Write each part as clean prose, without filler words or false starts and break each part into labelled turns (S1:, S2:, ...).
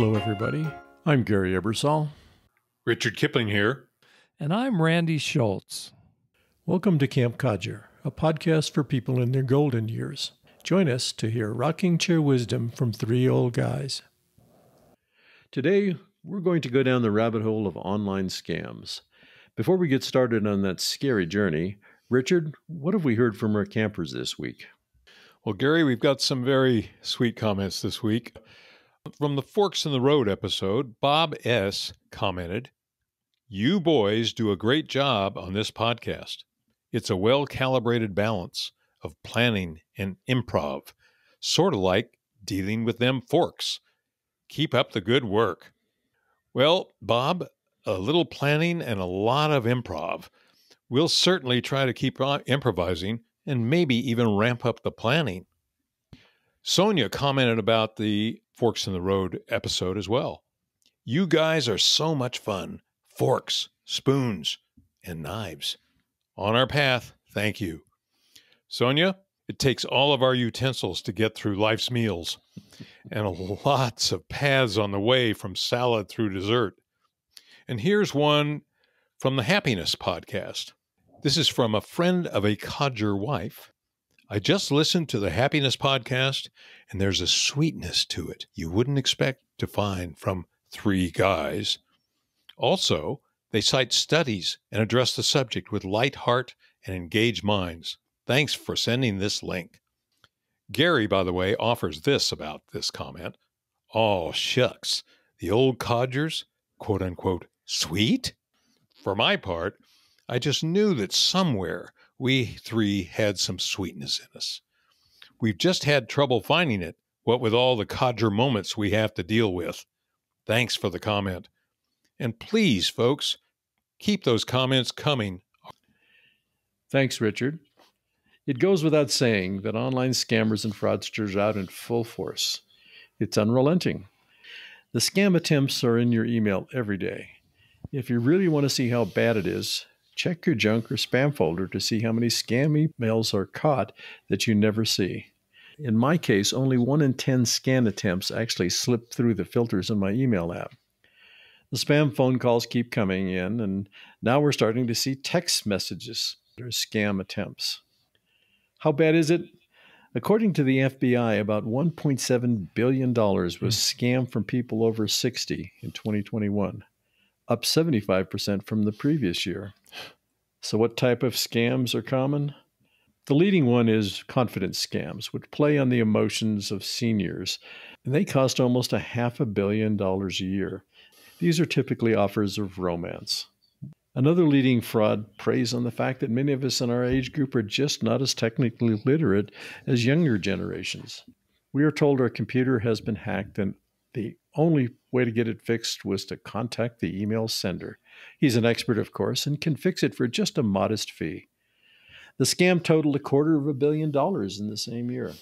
S1: Hello, everybody. I'm Gary Ebersol.
S2: Richard Kipling here.
S3: And I'm Randy Schultz.
S1: Welcome to Camp Codger, a podcast for people in their golden years. Join us to hear rocking chair wisdom from three old guys. Today, we're going to go down the rabbit hole of online scams. Before we get started on that scary journey, Richard, what have we heard from our campers this week?
S2: Well, Gary, we've got some very sweet comments this week. From the Forks in the Road episode, Bob S. commented, "You boys do a great job on this podcast. It's a well-calibrated balance of planning and improv, sort of like dealing with them forks. Keep up the good work." Well, Bob, a little planning and a lot of improv. We'll certainly try to keep improvising and maybe even ramp up the planning. Sonia commented about the Forks in the Road episode as well. "You guys are so much fun. Forks, spoons, and knives. On our path, thank you." Sonia, it takes all of our utensils to get through life's meals and lots of paths on the way from salad through dessert. And here's one from the Happiness Podcast. This is from a friend of a codger wife. "I just listened to the Happiness Podcast, and there's a sweetness to it you wouldn't expect to find from three guys. Also, they cite studies and address the subject with light heart and engaged minds. Thanks for sending this link." Gary, by the way, offers this about this comment. "Oh, shucks, the old codgers, quote unquote, sweet? For my part, I just knew that somewhere we three had some sweetness in us. We've just had trouble finding it, what with all the codger moments we have to deal with. Thanks for the comment. And please, folks, keep those comments coming."
S1: Thanks, Richard. It goes without saying that online scammers and fraudsters are out in full force. It's unrelenting. The scam attempts are in your email every day. If you really want to see how bad it is, check your junk or spam folder to see how many scam emails are caught that you never see. In my case, only 1 in 10 scan attempts actually slip through the filters in my email app. The spam phone calls keep coming in, and now we're starting to see text messages that are scam attempts. How bad is it? According to the FBI, about $1.7 billion was scammed from people over 60 in 2021, up 75% from the previous year. So what type of scams are common? The leading one is confidence scams, which play on the emotions of seniors, and they cost almost $500 million a year. These are typically offers of romance. Another leading fraud preys on the fact that many of us in our age group are just not as technically literate as younger generations. We are told our computer has been hacked, and the only way to get it fixed was to contact the email sender. He's an expert, of course, and can fix it for just a modest fee. The scam totaled $250 million in the same year.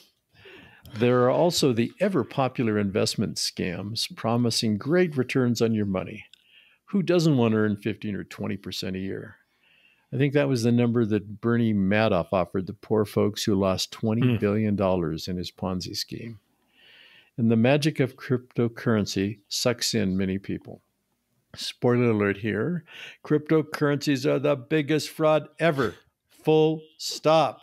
S1: There are also the ever-popular investment scams promising great returns on your money. Who doesn't want to earn 15 or 20% a year? I think that was the number that Bernie Madoff offered the poor folks who lost $20 billion in his Ponzi scheme. And the magic of cryptocurrency sucks in many people. Spoiler alert here, cryptocurrencies are the biggest fraud ever. Full stop.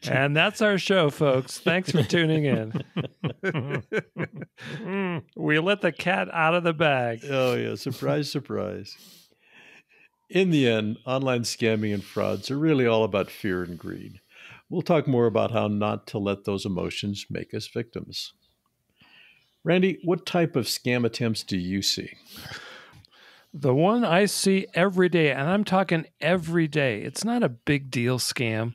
S3: And that's our show, folks. Thanks for tuning in. We let the cat out of the bag.
S1: Oh, yeah. Surprise, surprise. In the end, online scamming and frauds are really all about fear and greed. We'll talk more about how not to let those emotions make us victims. Randy, what type of scam attempts do you see?
S3: The one I see every day, and I'm talking every day, it's not a big deal scam,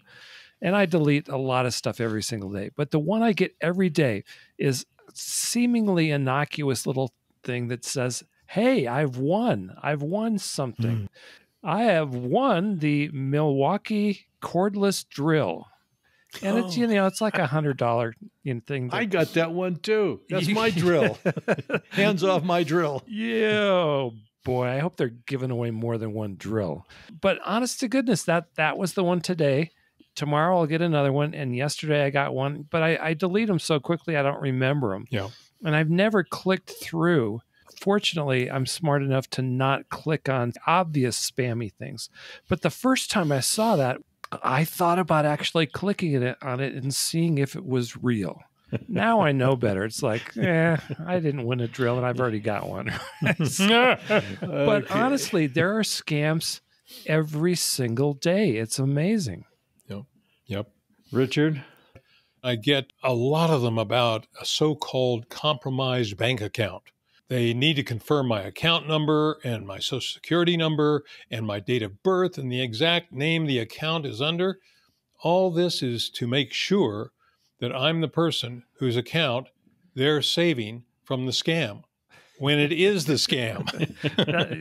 S3: and I delete a lot of stuff every single day, but the one I get every day is seemingly innocuous little thing that says, "Hey, I've won something. I have won the Milwaukee cordless drill." And it's, it's like $100 thing.
S1: I got that one too. That's my drill. Hands off my drill.
S3: Yeah. Boy, I hope they're giving away more than one drill. But honest to goodness, that was the one today. tomorrow I'll get another one. And yesterday I got one, but I delete them so quickly I don't remember them.
S2: Yeah.
S3: And I've never clicked through. Fortunately, I'm smart enough to not click on obvious spammy things. But the first time I saw that, I thought about actually clicking on it and seeing if it was real. Now I know better. It's like, I didn't win a drill and I've already got one. But honestly, there are scams every single day. It's amazing.
S2: Yep.
S1: Richard?
S2: I get a lot of them about a so-called compromised bank account. They need to confirm my account number and my social security number and my date of birth and the exact name the account is under. All this is to make sure that I'm the person whose account they're saving from the scam when it is the scam.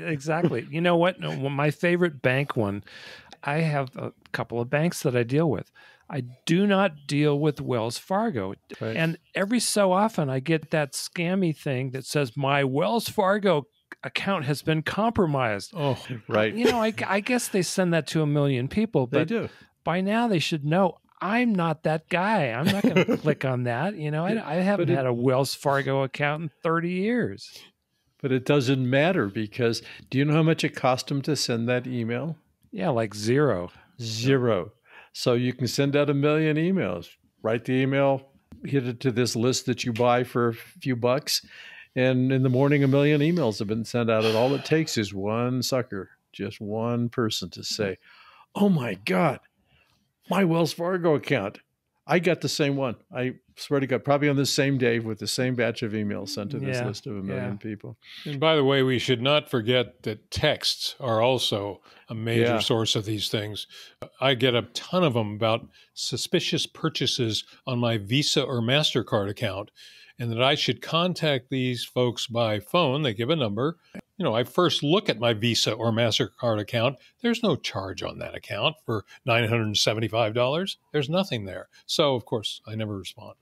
S3: Exactly. You know what? My favorite bank one, I have a couple of banks that I deal with. I do not deal with Wells Fargo.
S1: Right.
S3: And every so often I get that scammy thing that says my Wells Fargo account has been compromised.
S2: Oh,
S1: right.
S3: You know, I guess they send that to a million people,
S1: They
S3: but
S1: do.
S3: by now they should know I'm not that guy. I'm not going to click on that. You know, I haven't had a Wells Fargo account in 30 years.
S1: But it doesn't matter because do you know how much it cost them to send that email?
S3: Yeah, like zero.
S1: Zero. So you can send out 1 million emails, write the email, hit it to this list that you buy for a few bucks. And in the morning, 1 million emails have been sent out. And all it takes is one sucker, just one person to say, oh my God, my Wells Fargo account. I got the same one. I swear to God, probably on the same day with the same batch of emails sent to this list of 1 million people.
S2: and by the way, we should not forget that texts are also a major source of these things. I get a ton of them about suspicious purchases on my Visa or MasterCard account, and that I should contact these folks by phone. They give a number. You know, I first look at my Visa or MasterCard account. There's no charge on that account for $975. There's nothing there. So, of course, I never respond.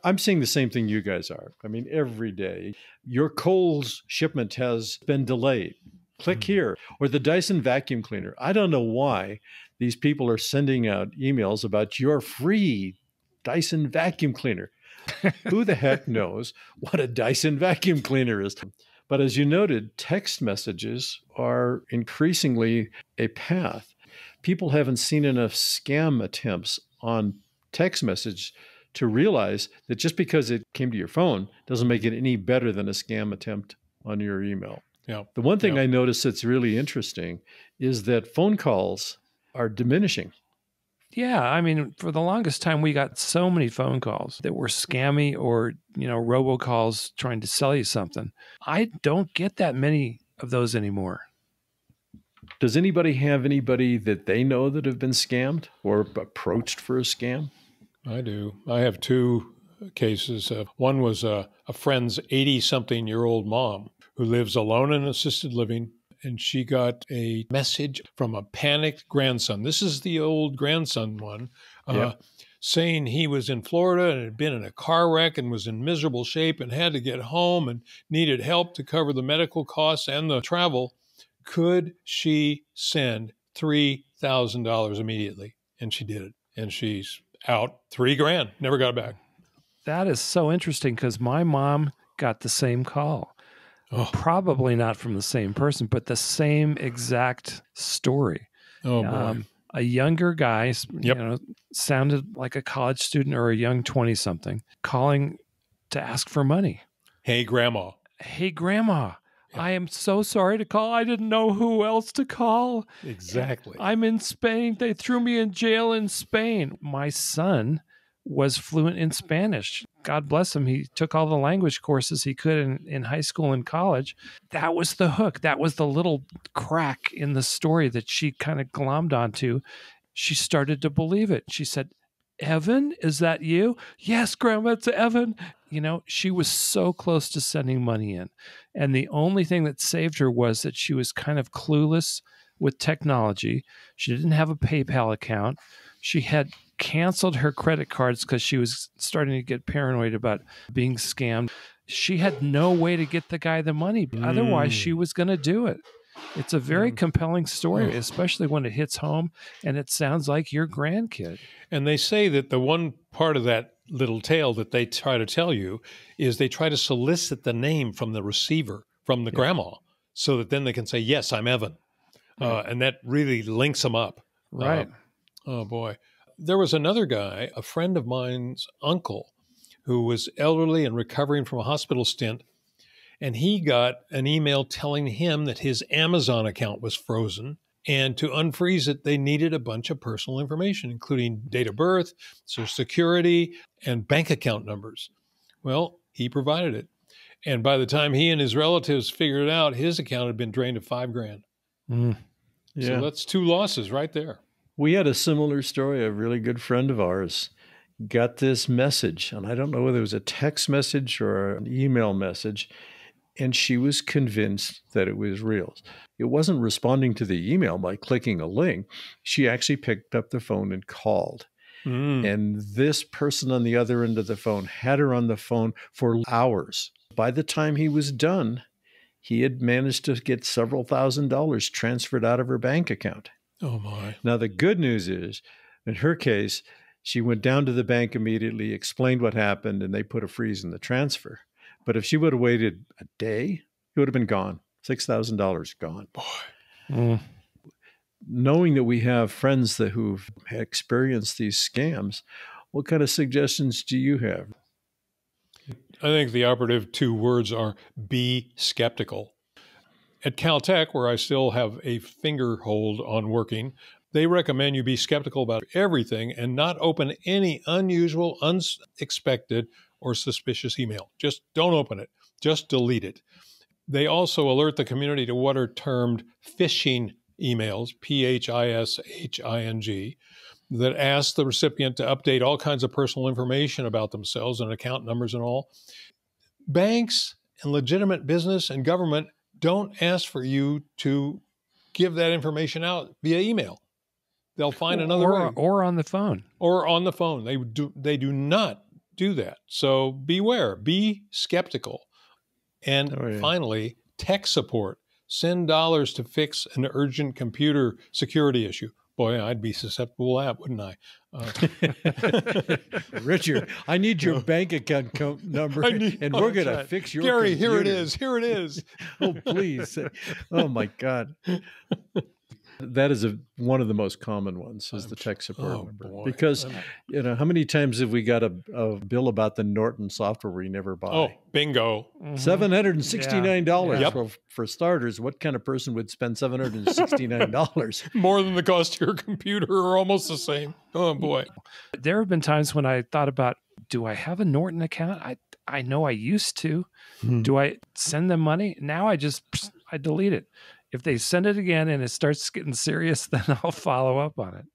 S1: I'm seeing the same thing you guys are. I mean, every day, your Kohl's shipment has been delayed. Click here. Or the Dyson vacuum cleaner. I don't know why these people are sending out emails about your free Dyson vacuum cleaner. Who the heck knows what a Dyson vacuum cleaner is? But as you noted, text messages are increasingly a path. People haven't seen enough scam attempts on text message to realize that just because it came to your phone doesn't make it any better than a scam attempt on your email.
S2: Yeah.
S1: The one thing I noticed that's really interesting is that phone calls are diminishing.
S3: Yeah, I mean, for the longest time, we got so many phone calls that were scammy or, you know, robocalls trying to sell you something. I don't get that many of those anymore.
S1: Does anybody have anybody that they know that have been scammed or approached for a scam?
S2: I do. I have two cases. One was a friend's 80-something-year-old mom who lives alone in assisted living. And she got a message from a panicked grandson. This is the old grandson one, saying he was in Florida and had been in a car wreck and was in miserable shape and had to get home and needed help to cover the medical costs and the travel. Could she send $3,000 immediately? And she did it. And she's out $3,000, never got it back.
S3: That is so interesting because my mom got the same call.
S2: Oh.
S3: Probably not from the same person, but the same exact story.
S2: Oh, boy.
S3: A younger guy, you know, sounded like a college student or a young 20-something, calling to ask for money.
S2: Hey, Grandma.
S3: Hey, Grandma, I am so sorry to call. I didn't know who else to call.
S2: Exactly.
S3: I'm in Spain. They threw me in jail in Spain. My son was fluent in Spanish. God bless him. He took all the language courses he could in high school and college. That was the hook. That was the little crack in the story that she kind of glommed onto. She started to believe it. She said, Evan, is that you? Yes, Grandma, it's Evan. You know, she was so close to sending money in. And the only thing that saved her was that she was kind of clueless with technology. She didn't have a PayPal account. She had canceled her credit cards because she was starting to get paranoid about being scammed. She had no way to get the guy the money. Otherwise, she was going to do it. It's a very compelling story, especially when it hits home and it sounds like your grandkid.
S2: And they say that the one part of that little tale that they try to tell you is they try to solicit the name from the receiver, from the grandma, so that then they can say, yes, I'm Evan. And that really links them up.
S3: Right.
S2: Oh, boy. There was another guy, a friend of mine's uncle, who was elderly and recovering from a hospital stint. And he got an email telling him that his Amazon account was frozen. And to unfreeze it, they needed a bunch of personal information, including date of birth, Social Security, and bank account numbers. Well, he provided it. And by the time he and his relatives figured it out, his account had been drained of $5,000.
S1: Yeah.
S2: So that's 2 losses right there.
S1: We had a similar story. A really good friend of ours got this message, and I don't know whether it was a text message or an email message, and she was convinced that it was real. It wasn't responding to the email by clicking a link. She actually picked up the phone and called. And this person on the other end of the phone had her on the phone for hours. By the time he was done, he had managed to get several $1,000s transferred out of her bank account.
S2: Oh, my.
S1: Now, the good news is, in her case, she went down to the bank immediately, explained what happened, and they put a freeze in the transfer. But if she would have waited a day, it would have been gone. $6,000 gone.
S2: Boy.
S1: Knowing that we have friends who've experienced these scams, what kind of suggestions do you have?
S2: I think the operative 2 words are be skeptical. At Caltech, where I still have a finger hold on working, they recommend you be skeptical about everything and not open any unusual, unexpected, or suspicious email. Just don't open it. Just delete it. They also alert the community to what are termed phishing emails, phishing, that ask the recipient to update all kinds of personal information about themselves and account numbers and all. Banks and legitimate business and government don't ask for you to give that information out via email. They'll find another way.
S3: Or on the phone.
S2: Or on the phone. They do not do that. So beware. Be skeptical. And finally, tech support. Send dollars to fix an urgent computer security issue. Boy, I'd be susceptible to that, wouldn't I?
S1: Richard, I need your bank account number, and we're going to fix your
S2: Gary,
S1: computer.
S2: here it is. Here it is.
S1: Oh, please. Oh, my God. That is one of the most common ones, is the tech support number.
S2: Boy.
S1: Because, how many times have we got a bill about the Norton software we never buy?
S2: Oh, bingo.
S1: $769. Well, for starters, what kind of person would spend $769?
S2: More than the cost of your computer, or almost the same. Oh, boy.
S3: There have been times when I thought about, do I have a Norton account? I know I used to. Do I send them money? Now I delete it. If they send it again and it starts getting serious, then I'll follow up on it.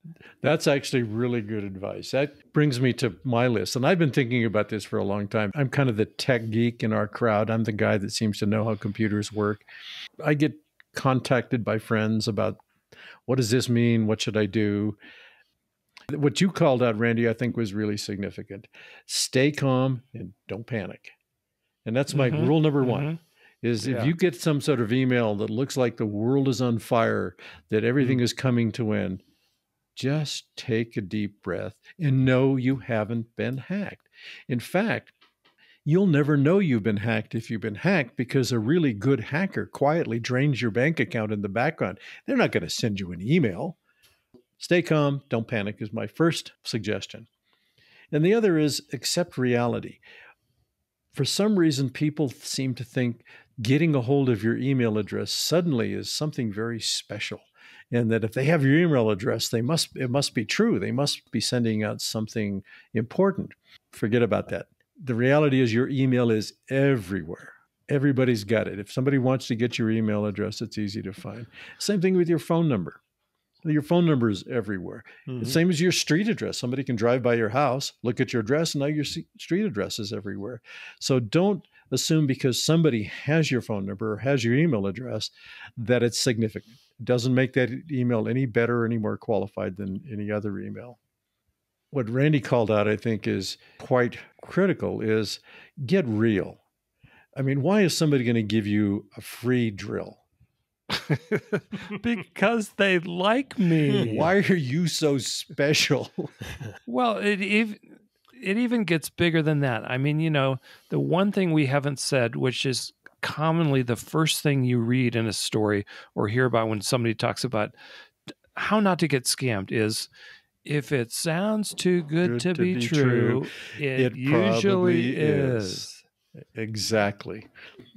S1: That's actually really good advice. That brings me to my list. And I've been thinking about this for a long time. I'm kind of the tech geek in our crowd. I'm the guy that seems to know how computers work. I get contacted by friends about, what does this mean? What should I do? What you called out, Randy, I think was really significant. Stay calm and don't panic. And that's my rule number one. Is if you get some sort of email that looks like the world is on fire, that everything is coming to end, just take a deep breath and know you haven't been hacked. In fact, you'll never know you've been hacked if you've been hacked, because a really good hacker quietly drains your bank account in the background. They're not going to send you an email. Stay calm, don't panic is my first suggestion. And the other is accept reality. For some reason, people seem to think getting a hold of your email address suddenly is something very special, and that if they have your email address, it must be true. They must be sending out something important. Forget about that. The reality is your email is everywhere. Everybody's got it. If somebody wants to get your email address, it's easy to find. Same thing with your phone number. Your phone number is everywhere. The same as your street address. Somebody can drive by your house, look at your address, and now your street address is everywhere. So don't assume because somebody has your phone number or has your email address that it's significant. It doesn't make that email any better or any more qualified than any other email. What Randy called out, I think, is quite critical, is get real. I mean, why is somebody going to give you a free drill?
S3: Because they like me.
S1: Why are you so special?
S3: Well, it even gets bigger than that. I mean, the one thing we haven't said, which is commonly the first thing you read in a story or hear about when somebody talks about how not to get scammed, is if it sounds too good to be true, it usually is.
S1: Exactly.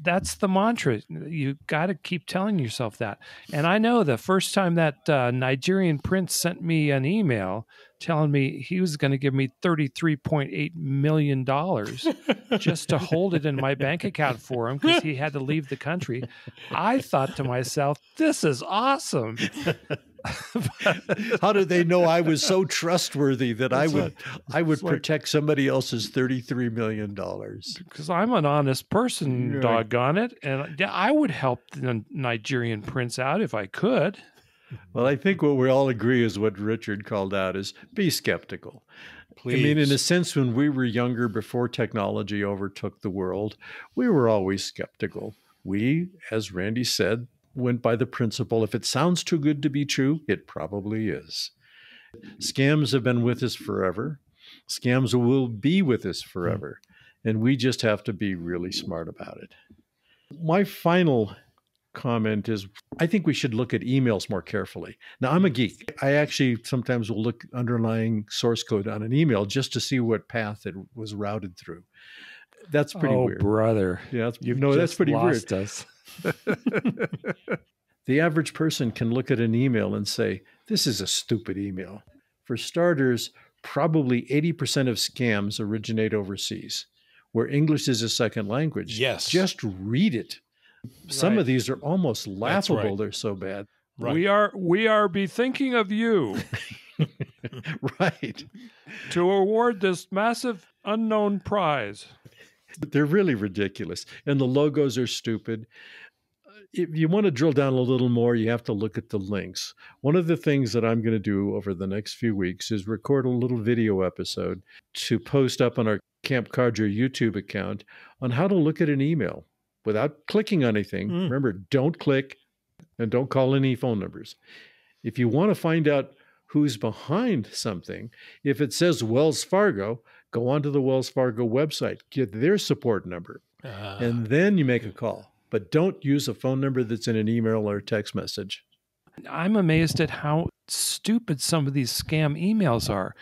S3: That's the mantra. You got to keep telling yourself that. And I know the first time that Nigerian prince sent me an email telling me he was going to give me $33.8 million just to hold it in my bank account for him because he had to leave the country, I thought to myself, this is awesome.
S1: How did they know I was so trustworthy that I would protect somebody else's $33 million?
S3: Because I'm an honest person, doggone it. And I would help the Nigerian prince out if I could.
S1: Well, I think what we all agree is what Richard called out is be skeptical. Please. I mean, in a sense, when we were younger, before technology overtook the world, we were always skeptical. We, as Randy said, went by the principle, if it sounds too good to be true, it probably is. Scams have been with us forever. Scams will be with us forever. And we just have to be really smart about it. My final comment is, I think we should look at emails more carefully. Now, I'm a geek. I actually sometimes will look underlying source code on an email just to see what path it was routed through. That's pretty weird.
S3: Oh, brother.
S1: Yeah, that's pretty
S3: lost
S1: weird.
S3: Us.
S1: The average person can look at an email and say, this is a stupid email. For starters, probably 80% of scams originate overseas, where English is a second language.
S2: Yes.
S1: Just read it. Some of these are almost laughable.
S2: Right.
S1: They're so bad.
S2: Right.
S3: We are bethinking of you
S1: Right.
S3: to award this massive unknown prize.
S1: They're really ridiculous. And the logos are stupid. If you want to drill down a little more, you have to look at the links. One of the things that I'm going to do over the next few weeks is record a little video episode to post up on our Camp Carger YouTube account on how to look at an email without clicking on anything. Remember, don't click and don't call any phone numbers. If you want to find out who's behind something, if it says Wells Fargo, go onto the Wells Fargo website, get their support number, and then you make a call. But don't use a phone number that's in an email or a text message.
S3: I'm amazed at how stupid some of these scam emails are.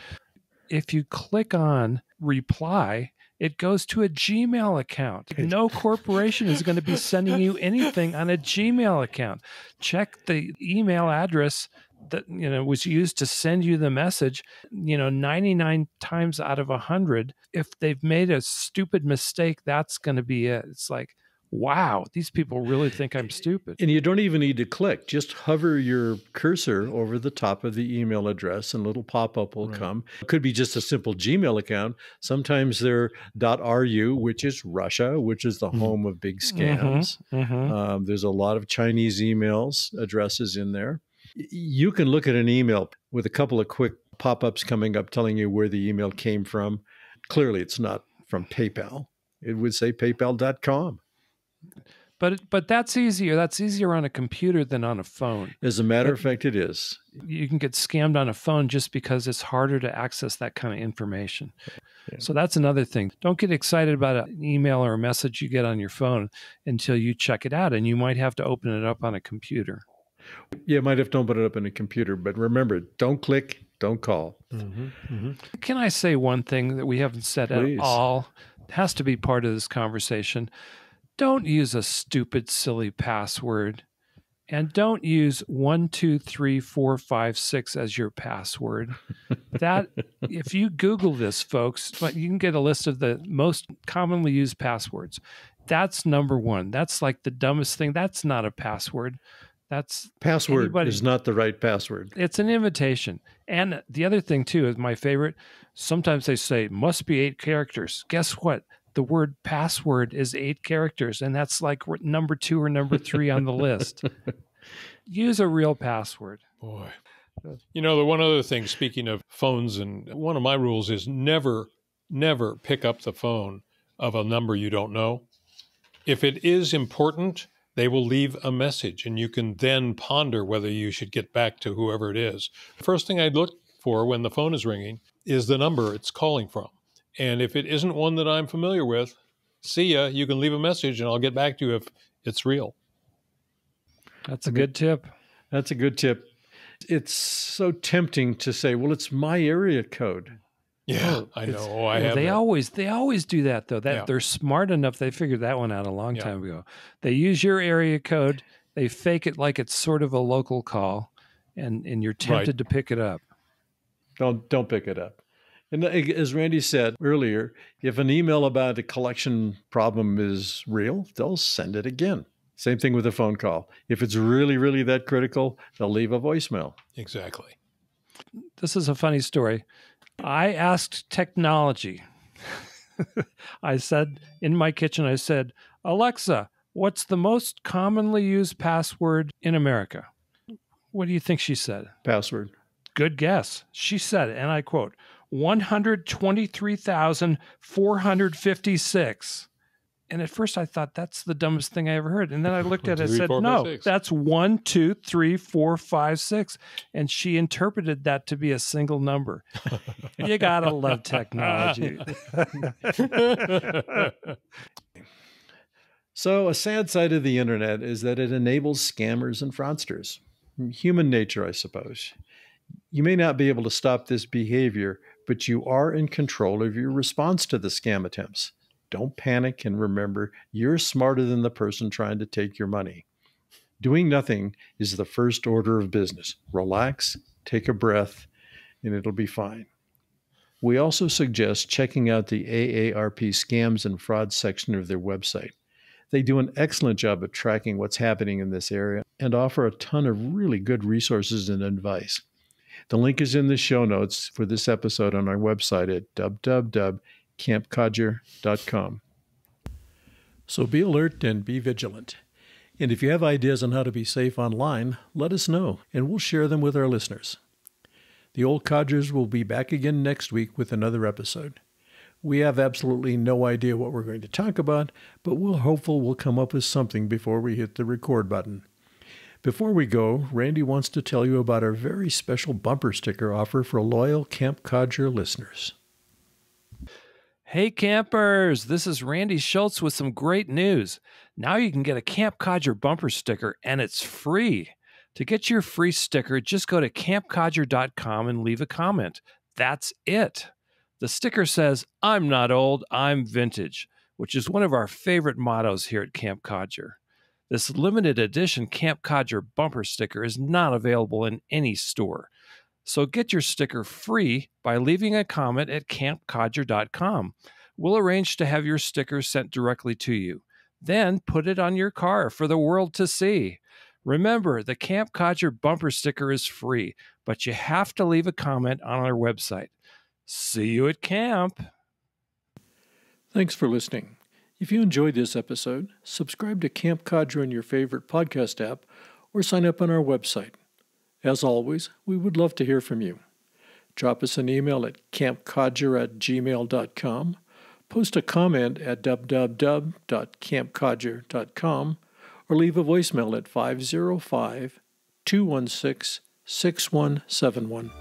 S3: If you click on reply, it goes to a Gmail account. No corporation is going to be sending you anything on a Gmail account. Check the email address that was used to send you the message. 99 times out of 100, if they've made a stupid mistake, that's going to be it. It's like, wow, these people really think I'm stupid.
S1: And you don't even need to click. Just hover your cursor over the top of the email address and a little pop-up will come. It could be just a simple Gmail account. Sometimes they're .ru, which is Russia, which is the home of big scams. There's a lot of Chinese emails addresses in there. You can look at an email with a couple of quick pop-ups coming up telling you where the email came from. Clearly, it's not from PayPal. It would say paypal.com.
S3: But that's easier. That's easier on a computer than on a phone.
S1: As a matter of fact, it is.
S3: You can get scammed on a phone just because it's harder to access that kind of information. Yeah. So that's another thing. Don't get excited about an email or a message you get on your phone until you check it out, and you might have to open it up on a computer.
S1: Yeah, you might have to open it up on a computer, but remember, don't click, don't call.
S3: Can I say one thing that we haven't said
S1: Please.
S3: at all? It has to be part of this conversation. Don't use a stupid, silly password, and don't use 123456 as your password. That, if you Google this, folks, you can get a list of the most commonly used passwords. That's number one. That's like the dumbest thing. That's not a password. That's
S1: password is not the right password.
S3: It's an invitation. And the other thing too is my favorite. Sometimes they say must be 8 characters. Guess what? The word password is 8 characters, and that's like number 2 or number 3 on the list. Use a real password.
S2: Boy. The one other thing, speaking of phones, and one of my rules is never pick up the phone of a number you don't know. If it is important, they will leave a message, and you can then ponder whether you should get back to whoever it is. The first thing I look for when the phone is ringing is the number it's calling from. And if it isn't one that I'm familiar with, see ya, you can leave a message and I'll get back to you if it's real.
S3: That's a good tip.
S1: That's a good tip. It's so tempting to say, well, it's my area code.
S2: Yeah, I know. Oh, I have
S3: they
S2: that.
S3: always do that, though. That
S2: Yeah.
S3: They're smart enough. They figured that one out a long time ago. They use your area code. They fake it like it's sort of a local call, and you're tempted to pick it up.
S1: Don't pick it up. And as Randy said earlier, if an email about a collection problem is real, they'll send it again. Same thing with a phone call. If it's really, really that critical, they'll leave a voicemail.
S2: Exactly.
S3: This is a funny story. I asked technology. I said, in my kitchen, I said, Alexa, what's the most commonly used password in America? What do you think she said?
S1: Password.
S3: Good guess. She said, and I quote, 123,456. And at first I thought that's the dumbest thing I ever heard. And then I looked at it and said, no, that's 1, 2, 3, 4, 5, 6. And she interpreted that to be a single number. You gotta love technology.
S1: So a sad side of the internet is that it enables scammers and fraudsters. Human nature, I suppose. You may not be able to stop this behavior, but you are in control of your response to the scam attempts. Don't panic, and remember, you're smarter than the person trying to take your money. Doing nothing is the first order of business. Relax, take a breath, and it'll be fine. We also suggest checking out the AARP scams and fraud section of their website. They do an excellent job of tracking what's happening in this area and offer a ton of really good resources and advice. The link is in the show notes for this episode on our website at www.campcodger.com. So be alert and be vigilant. And if you have ideas on how to be safe online, let us know, and we'll share them with our listeners. The Old Codgers will be back again next week with another episode. We have absolutely no idea what we're going to talk about, but we're hopeful we'll come up with something before we hit the record button. Before we go, Randy wants to tell you about our very special bumper sticker offer for loyal Camp Codger listeners.
S3: Hey campers, this is Randy Schultz with some great news. Now you can get a Camp Codger bumper sticker and it's free. To get your free sticker, just go to campcodger.com and leave a comment. That's it. The sticker says, I'm not old, I'm vintage, which is one of our favorite mottos here at Camp Codger. This limited edition Camp Codger bumper sticker is not available in any store. So get your sticker free by leaving a comment at campcodger.com. We'll arrange to have your sticker sent directly to you. Then put it on your car for the world to see. Remember, the Camp Codger bumper sticker is free, but you have to leave a comment on our website. See you at camp.
S1: Thanks for listening. If you enjoyed this episode, subscribe to Camp Codger in your favorite podcast app or sign up on our website. As always, we would love to hear from you. Drop us an email at campcodger@gmail.com, post a comment at www.campcodger.com, or leave a voicemail at 505-216-6171.